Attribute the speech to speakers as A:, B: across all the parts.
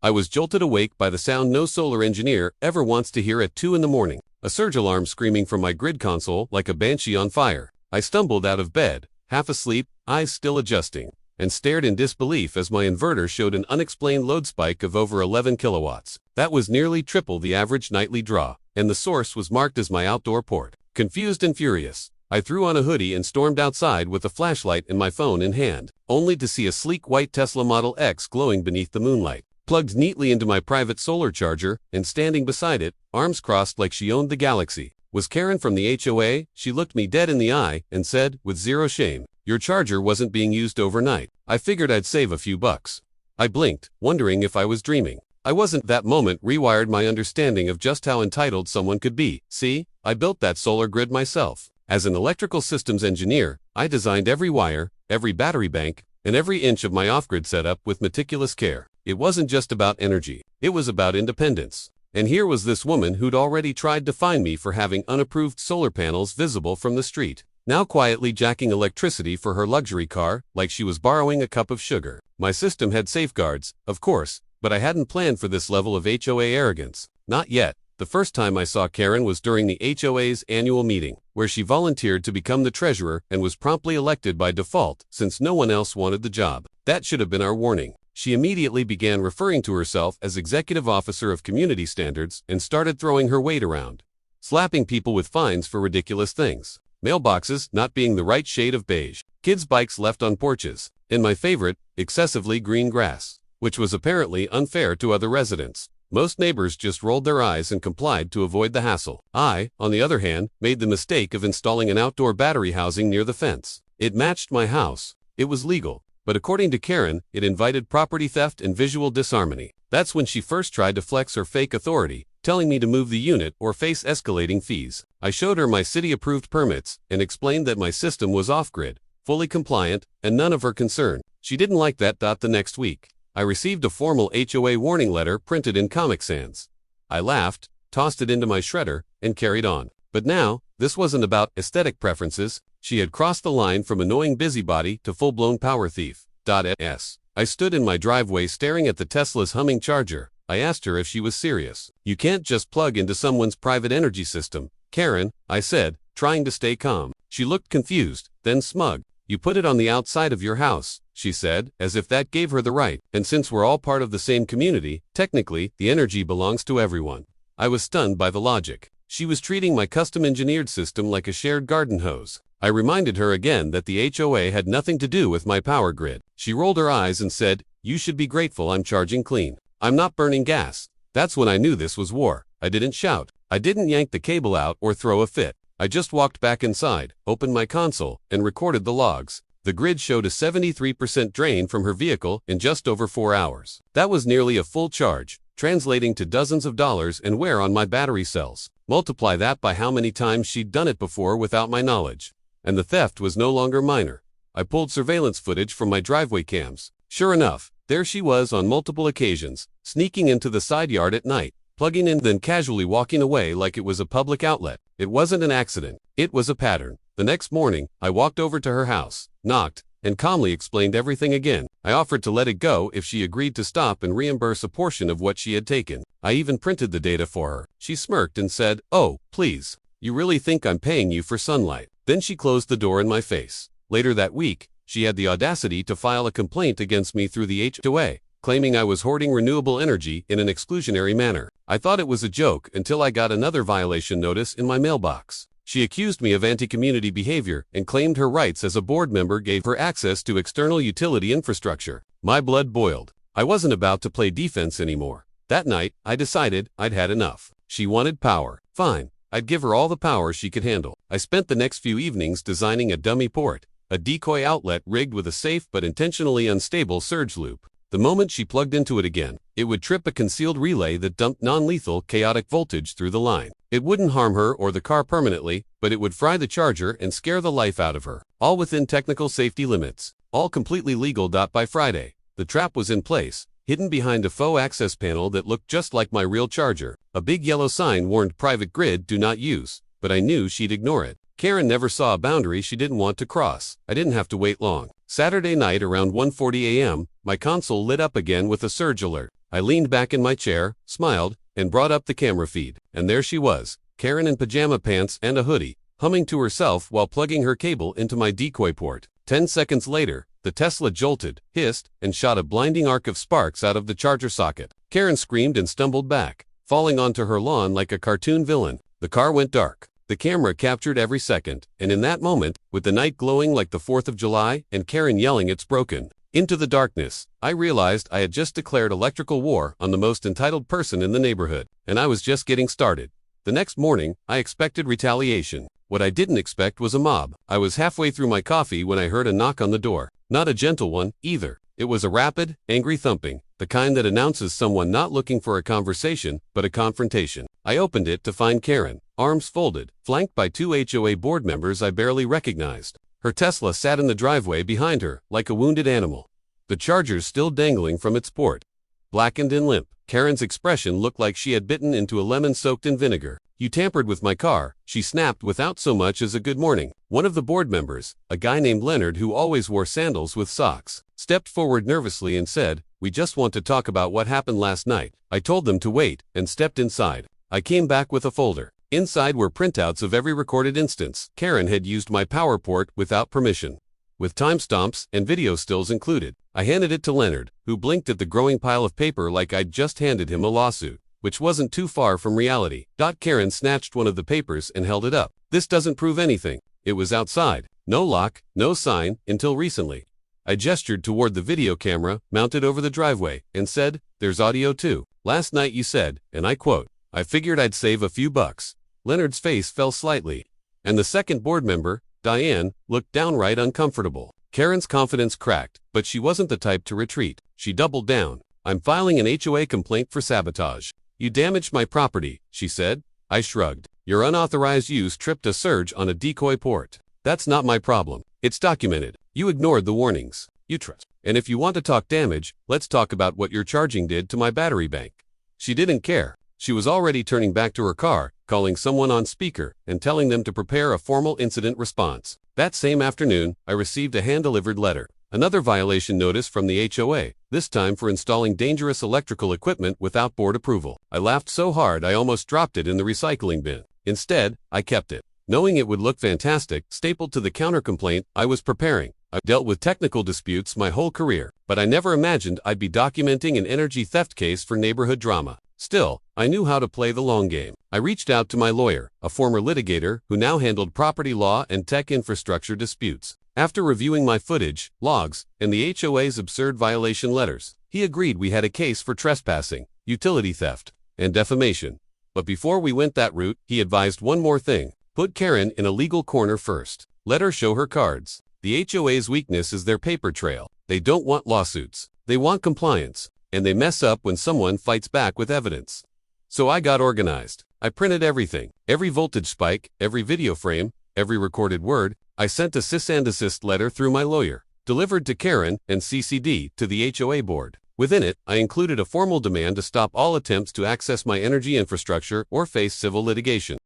A: I was jolted awake by the sound no solar engineer ever wants to hear at 2 in the morning. A surge alarm screaming from my grid console like a banshee on fire. I stumbled out of bed, half asleep, eyes still adjusting, and stared in disbelief as my inverter showed an unexplained load spike of over 11 kilowatts. That was nearly triple the average nightly draw, and the source was marked as my outdoor port. Confused and furious, I threw on a hoodie and stormed outside with a flashlight and my phone in hand, only to see a sleek white Tesla Model X glowing beneath the moonlight, plugged neatly into my private solar charger, and standing beside it, arms crossed like she owned the galaxy, was Karen from the HOA. She looked me dead in the eye and said, with zero shame, "Your charger wasn't being used overnight." I figured I'd save a few bucks. I blinked, wondering if I was dreaming. I wasn't. That moment rewired my understanding of just how entitled someone could be. See, I built that solar grid myself. As an electrical systems engineer, I designed every wire, every battery bank, and every inch of my off-grid setup with meticulous care. It wasn't just about energy, it was about independence. And here was this woman who'd already tried to fine me for having unapproved solar panels visible from the street, now quietly jacking electricity for her luxury car like she was borrowing a cup of sugar. My system had safeguards, of course, but I hadn't planned for this level of HOA arrogance. Not yet. The first time I saw Karen was during the HOA's annual meeting, where she volunteered to become the treasurer and was promptly elected by default since no one else wanted the job. That should have been our warning. She immediately began referring to herself as Executive Officer of Community Standards and started throwing her weight around, slapping people with fines for ridiculous things. Mailboxes not being the right shade of beige, kids' bikes left on porches, and my favorite, excessively green grass, which was apparently unfair to other residents. Most neighbors just rolled their eyes and complied to avoid the hassle. I, on the other hand, made the mistake of installing an outdoor battery housing near the fence. It matched my house. It was legal. But according to Karen, it invited property theft and visual disharmony. That's when she first tried to flex her fake authority, telling me to move the unit or face escalating fees. I showed her my city-approved permits and explained that my system was off-grid, fully compliant, and none of her concern. She didn't like that. The next week, I received a formal HOA warning letter printed in Comic Sans. I laughed, tossed it into my shredder, and carried on. But now, this wasn't about aesthetic preferences. She had crossed the line from annoying busybody to full-blown power thief. I stood in my driveway staring at the Tesla's humming charger. I asked her if she was serious. "You can't just plug into someone's private energy system, Karen," I said, trying to stay calm. She looked confused, then smug. "You put it on the outside of your house," she said, as if that gave her the right. "And since we're all part of the same community, technically, the energy belongs to everyone." I was stunned by the logic. She was treating my custom-engineered system like a shared garden hose. I reminded her again that the HOA had nothing to do with my power grid. She rolled her eyes and said, "You should be grateful I'm charging clean. I'm not burning gas." That's when I knew this was war. I didn't shout. I didn't yank the cable out or throw a fit. I just walked back inside, opened my console, and recorded the logs. The grid showed a 73% drain from her vehicle in just over 4 hours. That was nearly a full charge, translating to dozens of dollars and wear on my battery cells. Multiply that by how many times she'd done it before without my knowledge. And the theft was no longer minor. I pulled surveillance footage from my driveway cams. Sure enough, there she was on multiple occasions, sneaking into the side yard at night, plugging in, then casually walking away like it was a public outlet. It wasn't an accident. It was a pattern. The next morning, I walked over to her house, knocked, and calmly explained everything again. I offered to let it go if she agreed to stop and reimburse a portion of what she had taken. I even printed the data for her. She smirked and said, "Oh, please. You really think I'm paying you for sunlight?" Then she closed the door in my face. Later that week, she had the audacity to file a complaint against me through the HOA, claiming I was hoarding renewable energy in an exclusionary manner. I thought it was a joke until I got another violation notice in my mailbox. She accused me of anti-community behavior and claimed her rights as a board member gave her access to external utility infrastructure. My blood boiled. I wasn't about to play defense anymore. That night, I decided I'd had enough. She wanted power. Fine. I'd give her all the power she could handle. I spent the next few evenings designing a dummy port, a decoy outlet rigged with a safe but intentionally unstable surge loop. The moment she plugged into it again, it would trip a concealed relay that dumped non-lethal chaotic voltage through the line. It wouldn't harm her or the car permanently, but it would fry the charger and scare the life out of her. All within technical safety limits. All completely legal. By Friday, the trap was in place, hidden behind a faux access panel that looked just like my real charger. A big yellow sign warned private grid do not use, but I knew she'd ignore it. Karen never saw a boundary she didn't want to cross. I didn't have to wait long. Saturday night around 1:40 a.m., my console lit up again with a surge alert. I leaned back in my chair, smiled, and brought up the camera feed. And there she was, Karen in pajama pants and a hoodie, humming to herself while plugging her cable into my decoy port. 10 seconds later, the Tesla jolted, hissed, and shot a blinding arc of sparks out of the charger socket. Karen screamed and stumbled back, falling onto her lawn like a cartoon villain. The car went dark. The camera captured every second, and in that moment, with the night glowing like the 4th of July and Karen yelling "It's broken" into the darkness, I realized I had just declared electrical war on the most entitled person in the neighborhood, and I was just getting started. The next morning, I expected retaliation. What I didn't expect was a mob. I was halfway through my coffee when I heard a knock on the door. Not a gentle one, either. It was a rapid, angry thumping, the kind that announces someone not looking for a conversation, but a confrontation. I opened it to find Karen, arms folded, flanked by 2 HOA board members I barely recognized. Her Tesla sat in the driveway behind her, like a wounded animal, the chargers still dangling from its port. Blackened and limp, Karen's expression looked like she had bitten into a lemon soaked in vinegar. "You tampered with my car," she snapped without so much as a good morning. One of the board members, a guy named Leonard who always wore sandals with socks, stepped forward nervously and said, "We just want to talk about what happened last night." I told them to wait, and stepped inside. I came back with a folder. Inside were printouts of every recorded instance Karen had used my power port without permission, with timestamps and video stills included. I handed it to Leonard, who blinked at the growing pile of paper like I'd just handed him a lawsuit, which wasn't too far from reality. Karen snatched one of the papers and held it up. "This doesn't prove anything. It was outside. No lock, no sign, until recently." I gestured toward the video camera mounted over the driveway and said, "There's audio too. Last night you said," and I quote, "I figured I'd save a few bucks." Leonard's face fell slightly, and the second board member, Diane, looked downright uncomfortable. Karen's confidence cracked, but she wasn't the type to retreat. She doubled down. "I'm filing an HOA complaint for sabotage. You damaged my property," she said. I shrugged. "Your unauthorized use tripped a surge on a decoy port. That's not my problem. It's documented. You ignored the warnings. You trust. And if you want to talk damage, let's talk about what your charging did to my battery bank." She didn't care. She was already turning back to her car, calling someone on speaker, and telling them to prepare a formal incident response. That same afternoon, I received a hand-delivered letter. Another violation notice from the HOA, this time for installing dangerous electrical equipment without board approval. I laughed so hard I almost dropped it in the recycling bin. Instead, I kept it, knowing it would look fantastic, stapled to the counter-complaint I was preparing. I've dealt with technical disputes my whole career, but I never imagined I'd be documenting an energy theft case for neighborhood drama. Still, I knew how to play the long game. I reached out to my lawyer, a former litigator who now handled property law and tech infrastructure disputes. After reviewing my footage, logs, and the HOA's absurd violation letters, he agreed we had a case for trespassing, utility theft, and defamation. But before we went that route, he advised one more thing. Put Karen in a legal corner first. Let her show her cards. The HOA's weakness is their paper trail. They don't want lawsuits. They want compliance. And they mess up when someone fights back with evidence. So I got organized. I printed everything. Every voltage spike, every video frame, every recorded word. I sent a cease and desist letter through my lawyer, delivered to Karen and CC'd to the HOA board. Within it, I included a formal demand to stop all attempts to access my energy infrastructure or face civil litigation.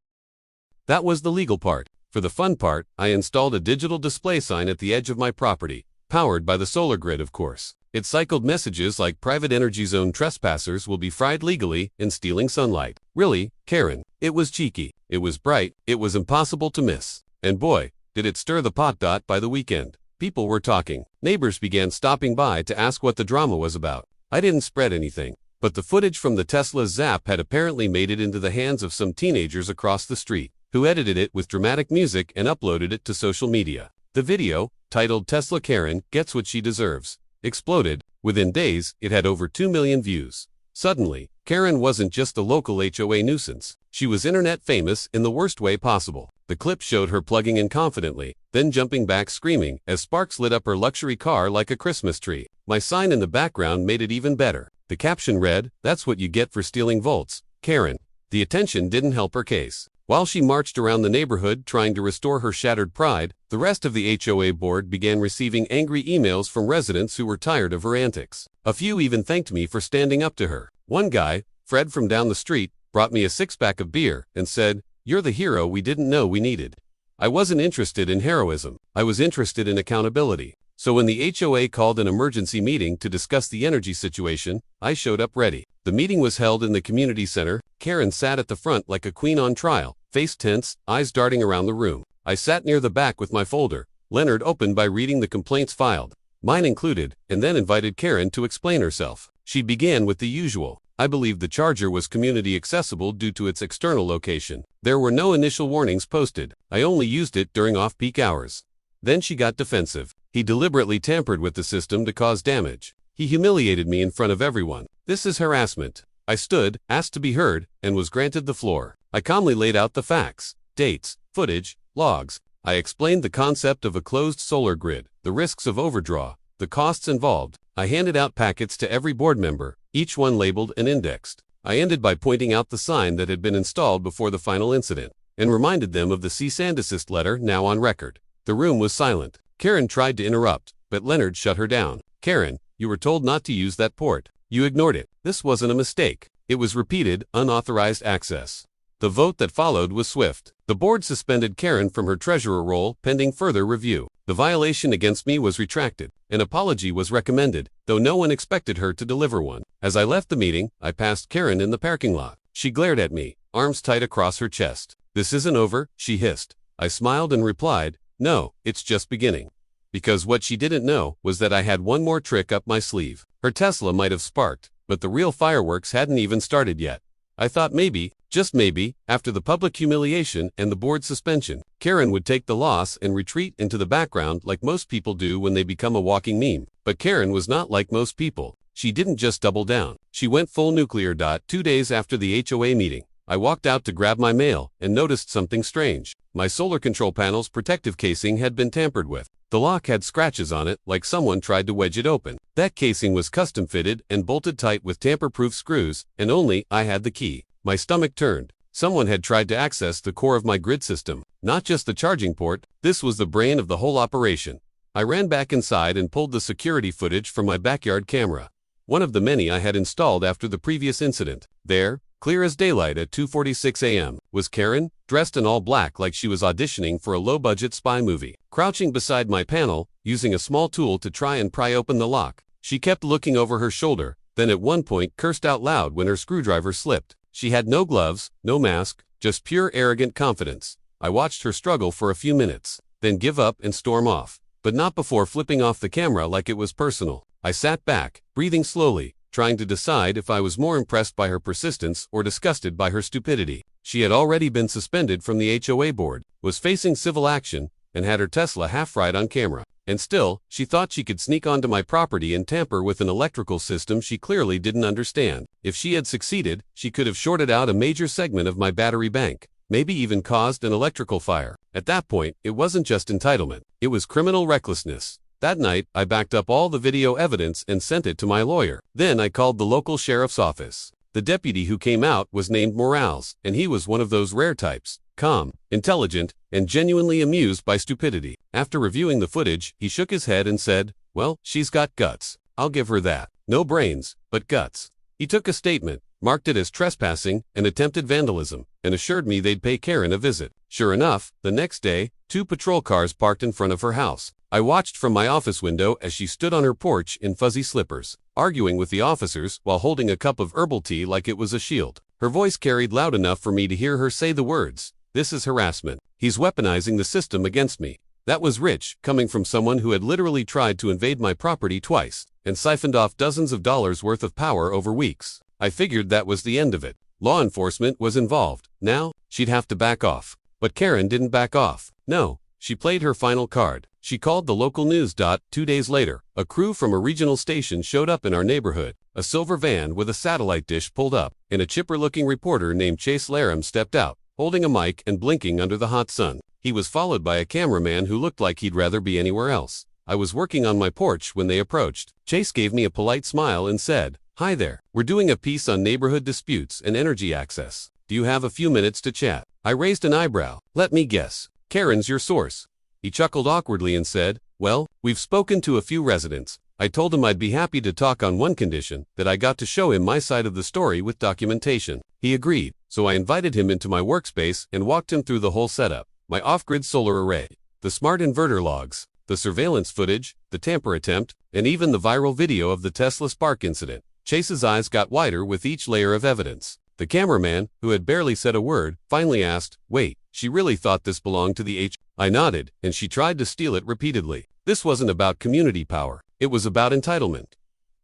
A: That was the legal part. For the fun part, I installed a digital display sign at the edge of my property, powered by the solar grid, of course. It cycled messages like "Private Energy Zone trespassers will be fried legally in stealing sunlight." Really, Karen, it was cheeky, it was bright, it was impossible to miss. And boy, did it stir the pot. By the weekend, people were talking. Neighbors began stopping by to ask what the drama was about. I didn't spread anything, but the footage from the Tesla Zap had apparently made it into the hands of some teenagers across the street, who edited it with dramatic music and uploaded it to social media. The video, titled "Tesla Karen Gets What She Deserves," exploded. Within days, it had over 2 million views. Suddenly, Karen wasn't just a local HOA nuisance. She was internet famous in the worst way possible. The clip showed her plugging in confidently, then jumping back screaming as sparks lit up her luxury car like a Christmas tree. My sign in the background made it even better. The caption read, "That's what you get for stealing volts, Karen." The attention didn't help her case. While she marched around the neighborhood trying to restore her shattered pride, the rest of the HOA board began receiving angry emails from residents who were tired of her antics. A few even thanked me for standing up to her. One guy, Fred from down the street, brought me a six-pack of beer and said, "You're the hero we didn't know we needed." I wasn't interested in heroism. I was interested in accountability. So when the HOA called an emergency meeting to discuss the energy situation, I showed up ready. The meeting was held in the community center. Karen sat at the front like a queen on trial, face tense, eyes darting around the room. I sat near the back with my folder. Leonard opened by reading the complaints filed, mine included, and then invited Karen to explain herself. She began with the usual. I believe the charger was community accessible due to its external location. There were no initial warnings posted. I only used it during off-peak hours. Then she got defensive. He deliberately tampered with the system to cause damage. He humiliated me in front of everyone. This is harassment. I stood, asked to be heard, and was granted the floor. I calmly laid out the facts, dates, footage, logs. I explained the concept of a closed solar grid, the risks of overdraw, the costs involved. I handed out packets to every board member, each one labeled and indexed. I ended by pointing out the sign that had been installed before the final incident, and reminded them of the cease and desist letter now on record. The room was silent. Karen tried to interrupt, but Leonard shut her down. Karen, you were told not to use that port. You ignored it. This wasn't a mistake. It was repeated, unauthorized access. The vote that followed was swift. The board suspended Karen from her treasurer role pending further review. The violation against me was retracted. An apology was recommended, though no one expected her to deliver one. As I left the meeting, I passed Karen in the parking lot. She glared at me, arms tight across her chest. This isn't over, she hissed. I smiled and replied, no, it's just beginning. Because what she didn't know was that I had one more trick up my sleeve. Her Tesla might have sparked, but the real fireworks hadn't even started yet. I thought maybe, just maybe, after the public humiliation and the board suspension, Karen would take the loss and retreat into the background like most people do when they become a walking meme. But Karen was not like most people. She didn't just double down. She went full nuclear. 2 days after the HOA meeting, I walked out to grab my mail and noticed something strange. My solar control panel's protective casing had been tampered with. The lock had scratches on it like someone tried to wedge it open. That casing was custom fitted and bolted tight with tamper-proof screws, and only I had the key. My stomach turned. Someone had tried to access the core of my grid system, not just the charging port. This was the brain of the whole operation. I ran back inside and pulled the security footage from my backyard camera, one of the many I had installed after the previous incident. There, clear as daylight at 2:46 a.m., was Karen, dressed in all black like she was auditioning for a low-budget spy movie. Crouching beside my panel, using a small tool to try and pry open the lock, she kept looking over her shoulder, then at one point cursed out loud when her screwdriver slipped. She had no gloves, no mask, just pure arrogant confidence. I watched her struggle for a few minutes, then give up and storm off, but not before flipping off the camera like it was personal. I sat back, breathing slowly, trying to decide if I was more impressed by her persistence or disgusted by her stupidity. She had already been suspended from the HOA board, was facing civil action, and had her Tesla half-fried on camera. And still, she thought she could sneak onto my property and tamper with an electrical system she clearly didn't understand. If she had succeeded, she could have shorted out a major segment of my battery bank, maybe even caused an electrical fire. At that point, it wasn't just entitlement, it was criminal recklessness. That night, I backed up all the video evidence and sent it to my lawyer. Then I called the local sheriff's office. The deputy who came out was named Morales, and he was one of those rare types, calm, intelligent, and genuinely amused by stupidity. After reviewing the footage, he shook his head and said, well, she's got guts. I'll give her that. No brains, but guts. He took a statement, marked it as trespassing and attempted vandalism, and assured me they'd pay Karen a visit. Sure enough, the next day, 2 patrol cars parked in front of her house. I watched from my office window as she stood on her porch in fuzzy slippers, arguing with the officers while holding a cup of herbal tea like it was a shield. Her voice carried loud enough for me to hear her say the words, "This is harassment. He's weaponizing the system against me." That was rich, coming from someone who had literally tried to invade my property twice, and siphoned off dozens of dollars worth of power over weeks. I figured that was the end of it. Law enforcement was involved. Now, she'd have to back off. But Karen didn't back off. No, she played her final card. She called the local news. 2 days later, a crew from a regional station showed up in our neighborhood. A silver van with a satellite dish pulled up, and a chipper-looking reporter named Chase Laram stepped out, holding a mic and blinking under the hot sun. He was followed by a cameraman who looked like he'd rather be anywhere else. I was working on my porch when they approached. Chase gave me a polite smile and said, "Hi there. We're doing a piece on neighborhood disputes and energy access. Do you have a few minutes to chat?" I raised an eyebrow. "Let me guess. Karen's your source." He chuckled awkwardly and said, "Well, we've spoken to a few residents. I told him I'd be happy to talk on one condition, that I got to show him my side of the story with documentation." He agreed, so I invited him into my workspace and walked him through the whole setup. My off-grid solar array, the smart inverter logs, the surveillance footage, the tamper attempt, and even the viral video of the Tesla Spark incident. Chase's eyes got wider with each layer of evidence. The cameraman, who had barely said a word, finally asked, "Wait, she really thought this belonged to the HOA?" I nodded, and she tried to steal it repeatedly. This wasn't about community power. It was about entitlement.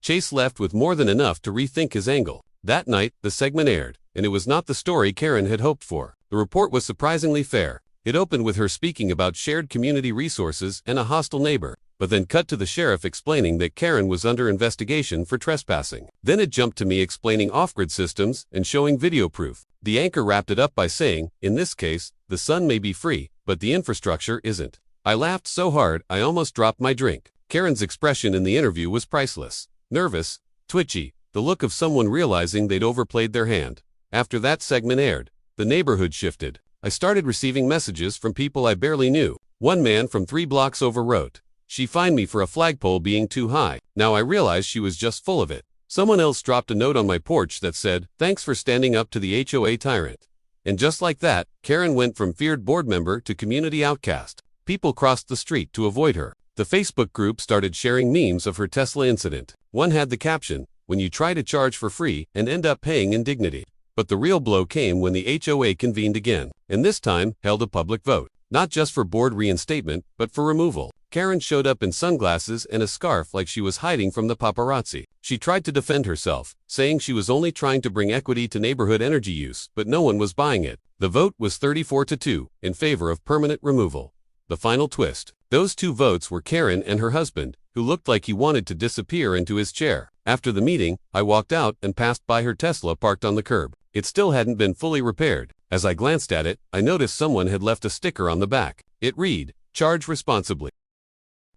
A: Chase left with more than enough to rethink his angle. That night, the segment aired, and it was not the story Karen had hoped for. The report was surprisingly fair. It opened with her speaking about shared community resources and a hostile neighbor, but then cut to the sheriff explaining that Karen was under investigation for trespassing. Then it jumped to me explaining off-grid systems and showing video proof. The anchor wrapped it up by saying, "In this case, the sun may be free, but the infrastructure isn't." I laughed so hard I almost dropped my drink. Karen's expression in the interview was priceless. Nervous, twitchy, the look of someone realizing they'd overplayed their hand. After that segment aired, the neighborhood shifted. I started receiving messages from people I barely knew. One man from 3 blocks over wrote, "She fined me for a flagpole being too high." Now I realized she was just full of it. Someone else dropped a note on my porch that said, "Thanks for standing up to the HOA tyrant." And just like that, Karen went from feared board member to community outcast. People crossed the street to avoid her. The Facebook group started sharing memes of her Tesla incident. One had the caption, "When you try to charge for free and end up paying in dignity." But the real blow came when the HOA convened again, and this time held a public vote. Not just for board reinstatement, but for removal. Karen showed up in sunglasses and a scarf like she was hiding from the paparazzi. She tried to defend herself, saying she was only trying to bring equity to neighborhood energy use, but no one was buying it. The vote was 34-2 in favor of permanent removal. The final twist. Those 2 votes were Karen and her husband, who looked like he wanted to disappear into his chair. After the meeting, I walked out and passed by her Tesla parked on the curb. It still hadn't been fully repaired. As I glanced at it, I noticed someone had left a sticker on the back. It read, "Charge responsibly."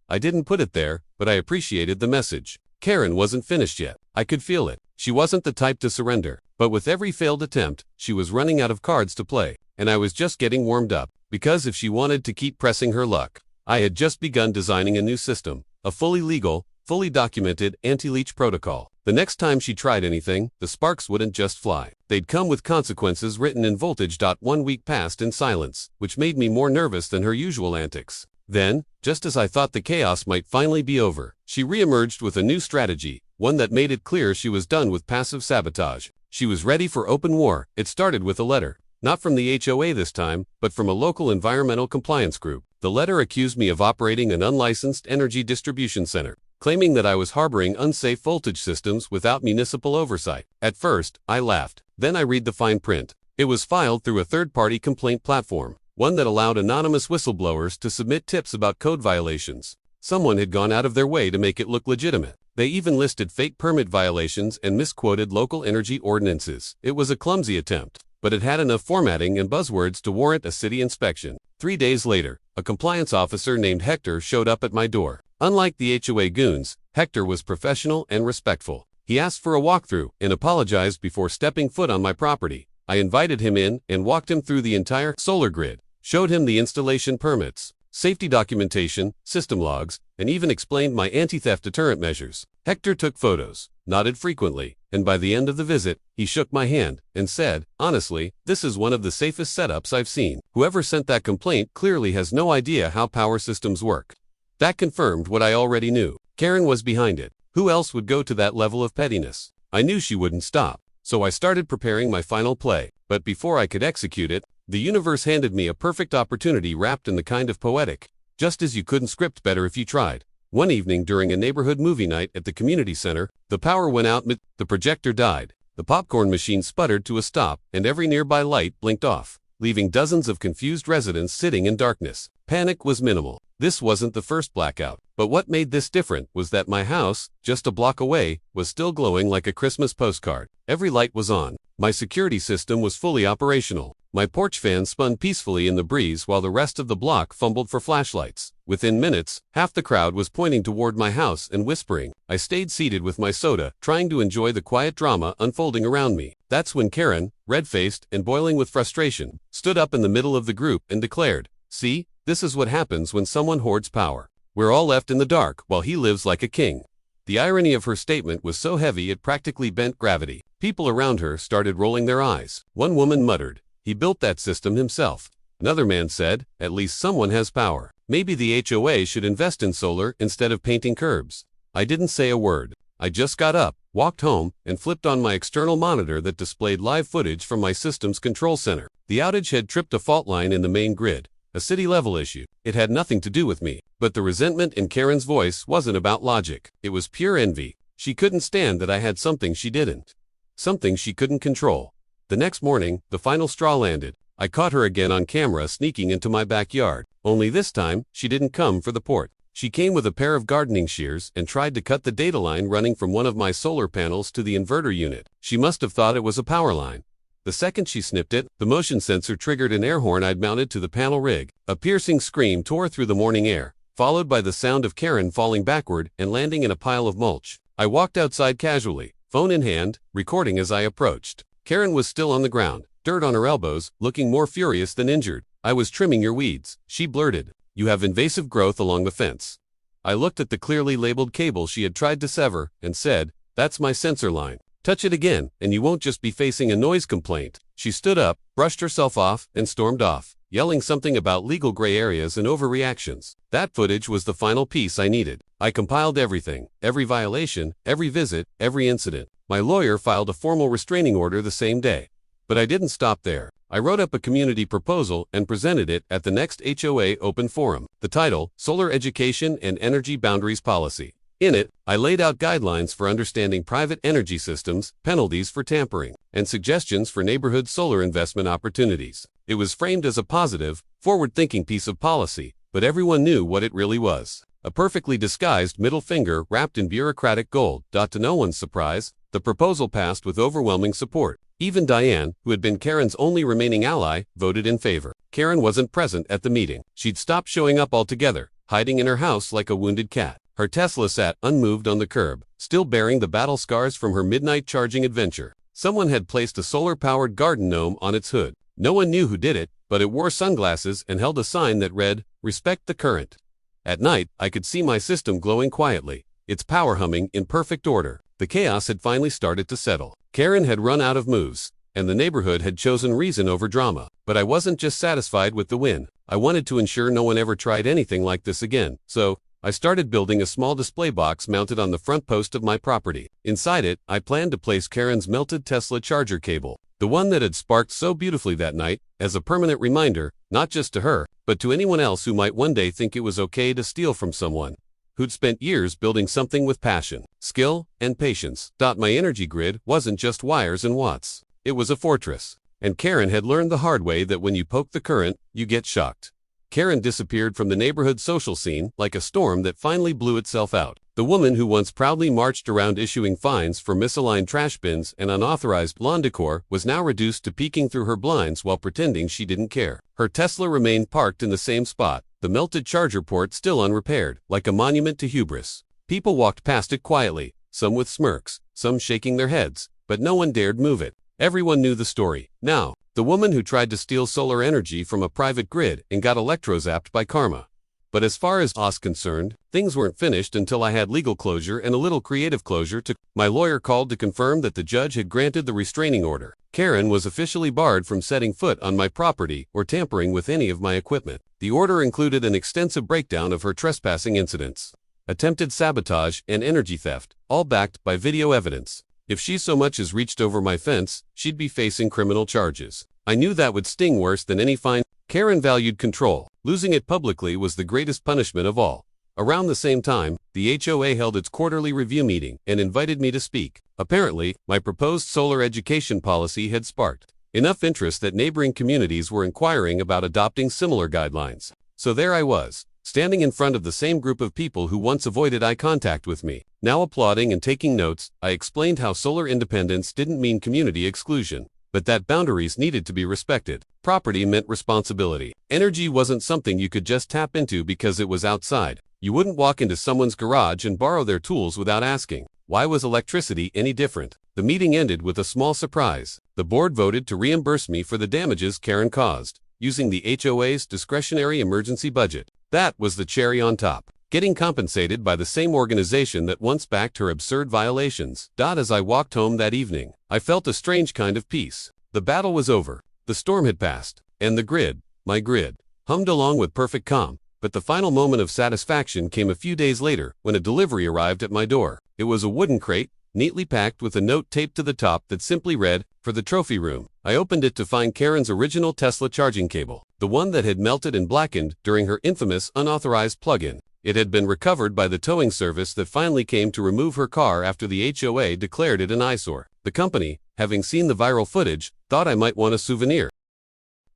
A: I didn't put it there, but I appreciated the message. Karen wasn't finished yet. I could feel it. She wasn't the type to surrender. But with every failed attempt, she was running out of cards to play. And I was just getting warmed up. Because if she wanted to keep pressing her luck, I had just begun designing a new system. A fully legal, fully documented anti-leach protocol. The next time she tried anything, the sparks wouldn't just fly. They'd come with consequences written in voltage. 1 week passed in silence, which made me more nervous than her usual antics. Then, just as I thought the chaos might finally be over, she reemerged with a new strategy, one that made it clear she was done with passive sabotage. She was ready for open war. It started with a letter. Not from the HOA this time, but from a local environmental compliance group. The letter accused me of operating an unlicensed energy distribution center, claiming that I was harboring unsafe voltage systems without municipal oversight. At first, I laughed. Then I read the fine print. It was filed through a third-party complaint platform, one that allowed anonymous whistleblowers to submit tips about code violations. Someone had gone out of their way to make it look legitimate. They even listed fake permit violations and misquoted local energy ordinances. It was a clumsy attempt, but it had enough formatting and buzzwords to warrant a city inspection. 3 days later, a compliance officer named Hector showed up at my door. Unlike the HOA goons, Hector was professional and respectful. He asked for a walkthrough and apologized before stepping foot on my property. I invited him in and walked him through the entire solar grid, showed him the installation permits, safety documentation, system logs, and even explained my anti-theft deterrent measures. Hector took photos, nodded frequently, and by the end of the visit, he shook my hand and said, "Honestly, this is one of the safest setups I've seen. Whoever sent that complaint clearly has no idea how power systems work." That confirmed what I already knew. Karen was behind it. Who else would go to that level of pettiness? I knew she wouldn't stop, so I started preparing my final play. But before I could execute it, the universe handed me a perfect opportunity wrapped in the kind of poetic, just as you couldn't script better if you tried. One evening during a neighborhood movie night at the community center, the power went out, the projector died, the popcorn machine sputtered to a stop, and every nearby light blinked off, leaving dozens of confused residents sitting in darkness. Panic was minimal. This wasn't the first blackout, but what made this different was that my house, just a block away, was still glowing like a Christmas postcard. Every light was on. My security system was fully operational. My porch fan spun peacefully in the breeze while the rest of the block fumbled for flashlights. Within minutes, half the crowd was pointing toward my house and whispering. I stayed seated with my soda, trying to enjoy the quiet drama unfolding around me. That's when Karen, red-faced and boiling with frustration, stood up in the middle of the group and declared, "See, this is what happens when someone hoards power. We're all left in the dark while he lives like a king." The irony of her statement was so heavy it practically bent gravity. People around her started rolling their eyes. One woman muttered, "He built that system himself." Another man said, "At least someone has power." Maybe the HOA should invest in solar instead of painting curbs. I didn't say a word. I just got up, walked home, and flipped on my external monitor that displayed live footage from my system's control center. The outage had tripped a fault line in the main grid, a city-level issue. It had nothing to do with me. But the resentment in Karen's voice wasn't about logic. It was pure envy. She couldn't stand that I had something she didn't. Something she couldn't control. The next morning, the final straw landed. I caught her again on camera sneaking into my backyard. Only this time, she didn't come for the port. She came with a pair of gardening shears and tried to cut the data line running from one of my solar panels to the inverter unit. She must have thought it was a power line. The second she snipped it, the motion sensor triggered an air horn I'd mounted to the panel rig. A piercing scream tore through the morning air, followed by the sound of Karen falling backward and landing in a pile of mulch. I walked outside casually, phone in hand, recording as I approached. Karen was still on the ground, dirt on her elbows, looking more furious than injured. "I was trimming your weeds," she blurted. "You have invasive growth along the fence." I looked at the clearly labeled cable she had tried to sever and said, "That's my sensor line. Touch it again, and you won't just be facing a noise complaint." She stood up, brushed herself off, and stormed off, yelling something about legal gray areas and overreactions. That footage was the final piece I needed. I compiled everything, every violation, every visit, every incident. My lawyer filed a formal restraining order the same day. But I didn't stop there. I wrote up a community proposal and presented it at the next HOA Open Forum. The title, Solar Education and Energy Boundaries Policy. In it, I laid out guidelines for understanding private energy systems, penalties for tampering, and suggestions for neighborhood solar investment opportunities. It was framed as a positive, forward-thinking piece of policy, but everyone knew what it really was. A perfectly disguised middle finger wrapped in bureaucratic gold. To no one's surprise, the proposal passed with overwhelming support. Even Diane, who had been Karen's only remaining ally, voted in favor. Karen wasn't present at the meeting. She'd stopped showing up altogether, hiding in her house like a wounded cat. Her Tesla sat unmoved on the curb, still bearing the battle scars from her midnight charging adventure. Someone had placed a solar-powered garden gnome on its hood. No one knew who did it, but it wore sunglasses and held a sign that read, "Respect the current." At night, I could see my system glowing quietly, its power humming in perfect order. The chaos had finally started to settle. Karen had run out of moves, and the neighborhood had chosen reason over drama. But I wasn't just satisfied with the win. I wanted to ensure no one ever tried anything like this again. So, I started building a small display box mounted on the front post of my property. Inside it, I planned to place Karen's melted Tesla charger cable, the one that had sparked so beautifully that night, as a permanent reminder, not just to her, but to anyone else who might one day think it was okay to steal from someone who'd spent years building something with passion, skill, and patience. My energy grid wasn't just wires and watts. It was a fortress. And Karen had learned the hard way that when you poke the current, you get shocked. Karen disappeared from the neighborhood social scene like a storm that finally blew itself out. The woman who once proudly marched around issuing fines for misaligned trash bins and unauthorized lawn decor was now reduced to peeking through her blinds while pretending she didn't care. Her Tesla remained parked in the same spot, the melted charger port still unrepaired, like a monument to hubris. People walked past it quietly, some with smirks, some shaking their heads, but no one dared move it. Everyone knew the story. Now, the woman who tried to steal solar energy from a private grid and got electrozapped by karma. But as far as I was concerned, things weren't finished until I had legal closure and a little creative closure to. My lawyer called to confirm that the judge had granted the restraining order. Karen was officially barred from setting foot on my property or tampering with any of my equipment. The order included an extensive breakdown of her trespassing incidents, attempted sabotage, and energy theft, all backed by video evidence. If she so much as reached over my fence, she'd be facing criminal charges. I knew that would sting worse than any fine. Karen valued control. Losing it publicly was the greatest punishment of all. Around the same time, the HOA held its quarterly review meeting and invited me to speak. Apparently, my proposed solar education policy had sparked enough interest that neighboring communities were inquiring about adopting similar guidelines. So there I was, standing in front of the same group of people who once avoided eye contact with me. Now applauding and taking notes, I explained how solar independence didn't mean community exclusion, but that boundaries needed to be respected. Property meant responsibility. Energy wasn't something you could just tap into because it was outside. You wouldn't walk into someone's garage and borrow their tools without asking. Why was electricity any different? The meeting ended with a small surprise. The board voted to reimburse me for the damages Karen caused, using the HOA's discretionary emergency budget. That was the cherry on top. Getting compensated by the same organization that once backed her absurd violations. As I walked home that evening, I felt a strange kind of peace. The battle was over. The storm had passed, and the grid, my grid, hummed along with perfect calm. But the final moment of satisfaction came a few days later when a delivery arrived at my door. It was a wooden crate, neatly packed with a note taped to the top that simply read, "For the trophy room." I opened it to find Karen's original Tesla charging cable, the one that had melted and blackened during her infamous unauthorized plug-in. It had been recovered by the towing service that finally came to remove her car after the HOA declared it an eyesore. The company, having seen the viral footage, thought I might want a souvenir.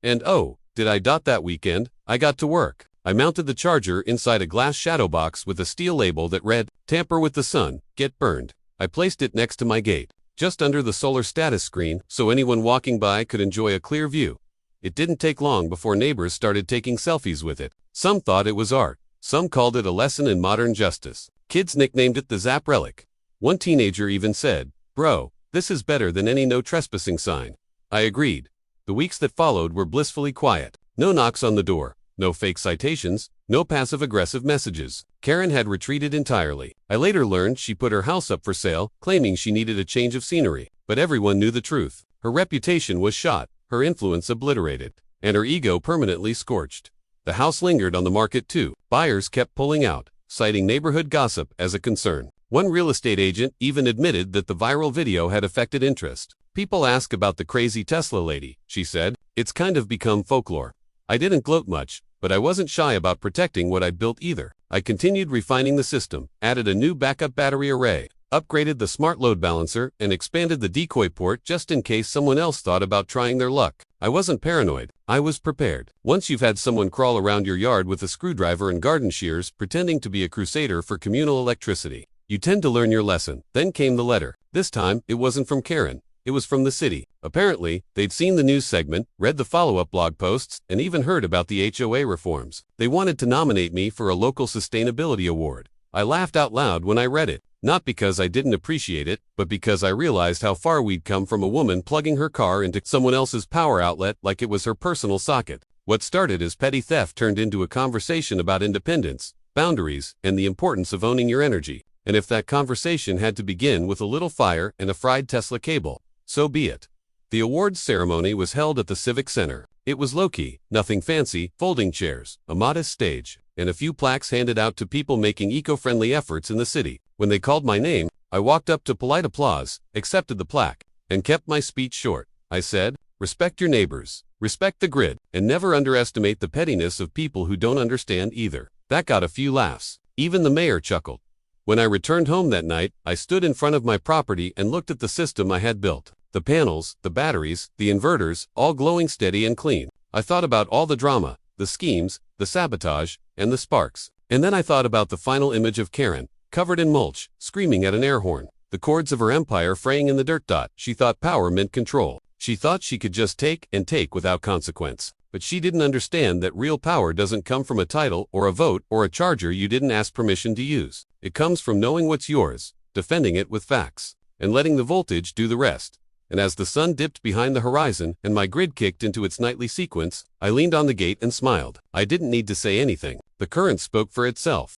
A: And oh, did I dot that weekend, I got to work. I mounted the charger inside a glass shadow box with a steel label that read, "Tamper with the sun, get burned." I placed it next to my gate, just under the solar status screen, so anyone walking by could enjoy a clear view. It didn't take long before neighbors started taking selfies with it. Some thought it was art. Some called it a lesson in modern justice. Kids nicknamed it the Zap Relic. One teenager even said, "Bro, this is better than any no trespassing sign." I agreed. The weeks that followed were blissfully quiet. No knocks on the door, no fake citations, no passive-aggressive messages. Karen had retreated entirely. I later learned she put her house up for sale, claiming she needed a change of scenery. But everyone knew the truth. Her reputation was shot, her influence obliterated, and her ego permanently scorched. The house lingered on the market too. Buyers kept pulling out, citing neighborhood gossip as a concern. One real estate agent even admitted that the viral video had affected interest. "People ask about the crazy Tesla lady," she said. "It's kind of become folklore." I didn't gloat much, but I wasn't shy about protecting what I'd built either. I continued refining the system, added a new backup battery array, upgraded the smart load balancer, and expanded the decoy port just in case someone else thought about trying their luck. I wasn't paranoid. I was prepared. Once you've had someone crawl around your yard with a screwdriver and garden shears pretending to be a crusader for communal electricity, you tend to learn your lesson. Then came the letter. This time, it wasn't from Karen. It was from the city. Apparently, they'd seen the news segment, read the follow-up blog posts, and even heard about the HOA reforms. They wanted to nominate me for a local sustainability award. I laughed out loud when I read it. Not because I didn't appreciate it, but because I realized how far we'd come from a woman plugging her car into someone else's power outlet like it was her personal socket. What started as petty theft turned into a conversation about independence, boundaries, and the importance of owning your energy. And if that conversation had to begin with a little fire and a fried Tesla cable, so be it. The awards ceremony was held at the Civic Center. It was low-key, nothing fancy, folding chairs, a modest stage, and a few plaques handed out to people making eco-friendly efforts in the city. When they called my name, I walked up to polite applause, accepted the plaque, and kept my speech short. I said, "Respect your neighbors, respect the grid, and never underestimate the pettiness of people who don't understand either." That got a few laughs. Even the mayor chuckled. When I returned home that night, I stood in front of my property and looked at the system I had built. The panels, the batteries, the inverters, all glowing steady and clean. I thought about all the drama, the schemes, the sabotage, and the sparks. And then I thought about the final image of Karen, covered in mulch, screaming at an air horn, the cords of her empire fraying in the dirt. She thought power meant control. She thought she could just take and take without consequence. But she didn't understand that real power doesn't come from a title or a vote or a charger you didn't ask permission to use. It comes from knowing what's yours, defending it with facts, and letting the voltage do the rest. And as the sun dipped behind the horizon and my grid kicked into its nightly sequence, I leaned on the gate and smiled. I didn't need to say anything. The current spoke for itself.